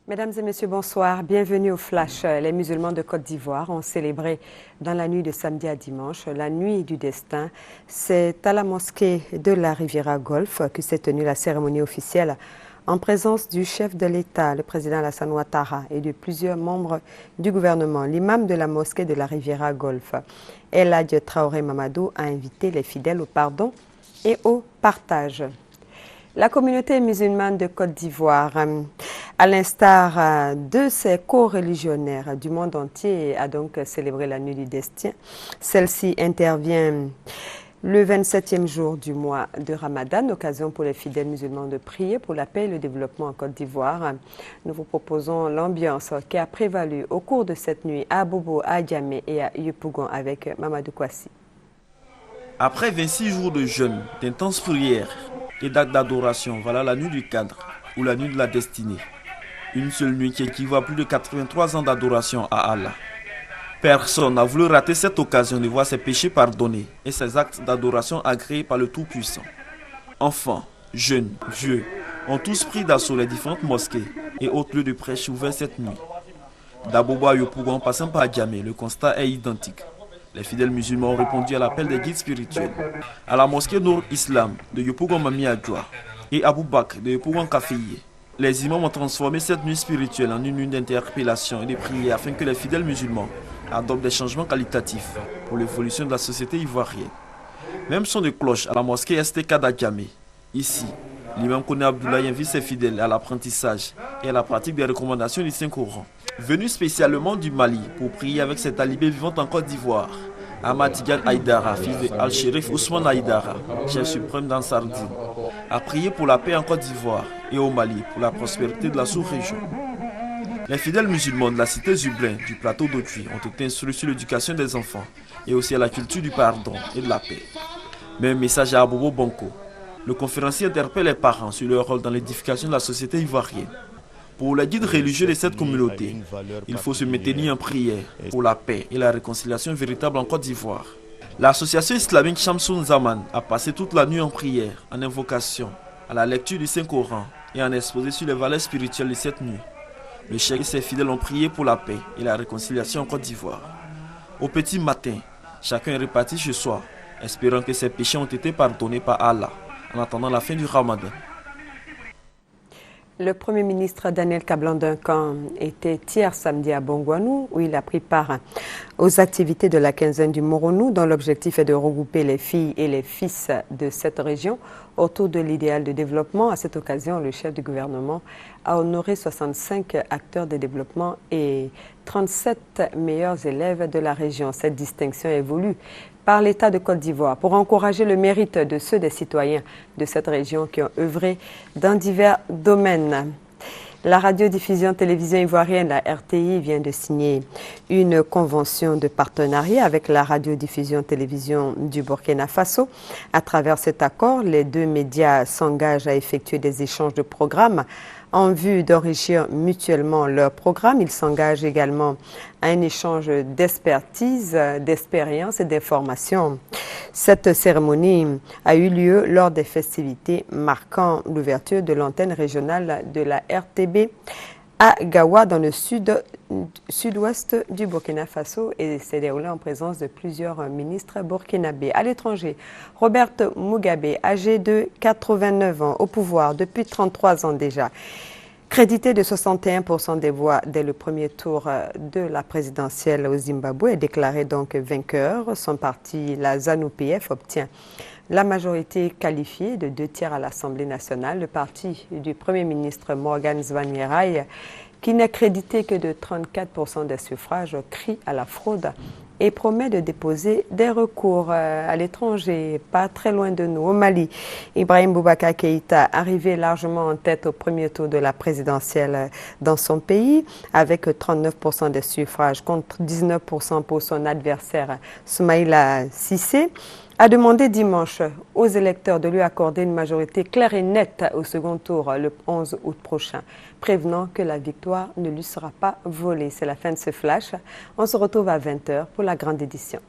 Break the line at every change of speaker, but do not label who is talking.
Mesdames et messieurs, bonsoir. Bienvenue au Flash. Les musulmans de Côte d'Ivoire ont célébré dans la nuit de samedi à dimanche la nuit du destin. C'est à la mosquée de la Riviera Golf que s'est tenue la cérémonie officielle en présence du chef de l'État, le président Alassane Ouattara, et de plusieurs membres du gouvernement. L'imam de la mosquée de la Riviera Golf, El Hadj Traoré Mamadou, a invité les fidèles au pardon et au partage. La communauté musulmane de Côte d'Ivoire, à l'instar de ses co-religionnaires du monde entier, a donc célébré la nuit du destin. Celle-ci intervient le 27e jour du mois de Ramadan, occasion pour les fidèles musulmans de prier pour la paix et le développement en Côte d'Ivoire. Nous vous proposons l'ambiance qui a prévalu au cours de cette nuit à Bobo, à Djamé et à Yopougon avec Mamadou Kouassi.
Après 26 jours de jeûne, d'intenses prières et d'actes d'adoration, voilà la nuit du cadre ou la nuit de la destinée. Une seule nuit qui équivaut à plus de 83 ans d'adoration à Allah. Personne n'a voulu rater cette occasion de voir ses péchés pardonnés et ses actes d'adoration agréés par le Tout-Puissant. Enfants, jeunes, vieux, ont tous pris d'assaut les différentes mosquées et autres lieux de prêche ouverts cette nuit. D'Abobo à Yopougon, en passant par Djamé, le constat est identique. Les fidèles musulmans ont répondu à l'appel des guides spirituels. À la mosquée Nour Islam de Yopougon Mami Adjoa et Abou Bakr de Yopougon Kafeye, les imams ont transformé cette nuit spirituelle en une nuit d'interpellation et de prière afin que les fidèles musulmans adoptent des changements qualitatifs pour l'évolution de la société ivoirienne. Même son de cloche à la mosquée STK d'Adjamé. Ici, l'imam Kone Abdoulaye invite ses fidèles à l'apprentissage et à la pratique des recommandations du Saint-Coran. Venu spécialement du Mali pour prier avec ses talibés vivant en Côte d'Ivoire, Ahmad Tidiane Aïdara, fils de Al-Sherif Ousmane Aïdara, chef suprême d'Ansardine, a prié pour la paix en Côte d'Ivoire et au Mali pour la prospérité de la sous-région. Les fidèles musulmans de la cité Zublin du plateau d'Autuy ont été instruits sur l'éducation des enfants et aussi à la culture du pardon et de la paix. Même message à Abobo Bonko. Le conférencier interpelle les parents sur leur rôle dans l'édification de la société ivoirienne. Pour les guides religieux de cette communauté, il faut se maintenir en prière pour la paix et la réconciliation véritable en Côte d'Ivoire. L'association islamique Shamsun Zaman a passé toute la nuit en prière, en invocation, à la lecture du Saint-Coran et en exposé sur les valeurs spirituelles de cette nuit. Le cheikh et ses fidèles ont prié pour la paix et la réconciliation en Côte d'Ivoire. Au petit matin, chacun est reparti chez soi, espérant que ses péchés ont été pardonnés par Allah en attendant la fin du Ramadan.
Le Premier ministre Daniel Kablan-Duncan était hier samedi à Bongouanou où il a pris part aux activités de la quinzaine du Moronou dont l'objectif est de regrouper les filles et les fils de cette région autour de l'idéal de développement. À cette occasion, le chef du gouvernement a honoré 65 acteurs de développement et 37 meilleurs élèves de la région. Cette distinction évolue par l'État de Côte d'Ivoire pour encourager le mérite de ceux des citoyens de cette région qui ont œuvré dans divers domaines. La radiodiffusion télévision ivoirienne, la RTI, vient de signer une convention de partenariat avec la radiodiffusion télévision du Burkina Faso. À travers cet accord, les deux médias s'engagent à effectuer des échanges de programmes en vue d'enrichir mutuellement leurs programmes. Ils s'engagent également à un échange d'expertise, d'expérience et d'informations. Cette cérémonie a eu lieu lors des festivités marquant l'ouverture de l'antenne régionale de la RTB à Gawa dans le sud-ouest du Burkina Faso et s'est déroulé en présence de plusieurs ministres burkinabés. À l'étranger, Robert Mugabe, âgé de 89 ans, au pouvoir depuis 33 ans déjà, crédité de 61% des voix dès le premier tour de la présidentielle au Zimbabwe, est déclaré donc vainqueur. Son parti, la ZANU-PF, obtient la majorité qualifiée de 2/3 à l'Assemblée nationale. Le parti du Premier ministre Morgan Tsvangirai, qui n'est crédité que de 34% des suffrages, crie à la fraude et promet de déposer des recours à l'étranger, pas très loin de nous, au Mali. Ibrahim Boubacar Keïta, arrivé largement en tête au premier tour de la présidentielle dans son pays, avec 39% des suffrages contre 19% pour son adversaire Soumaïla Cissé, a demandé dimanche aux électeurs de lui accorder une majorité claire et nette au second tour le 11 août prochain, prévenant que la victoire ne lui sera pas volée. C'est la fin de ce flash. On se retrouve à 20 h pour la grande édition.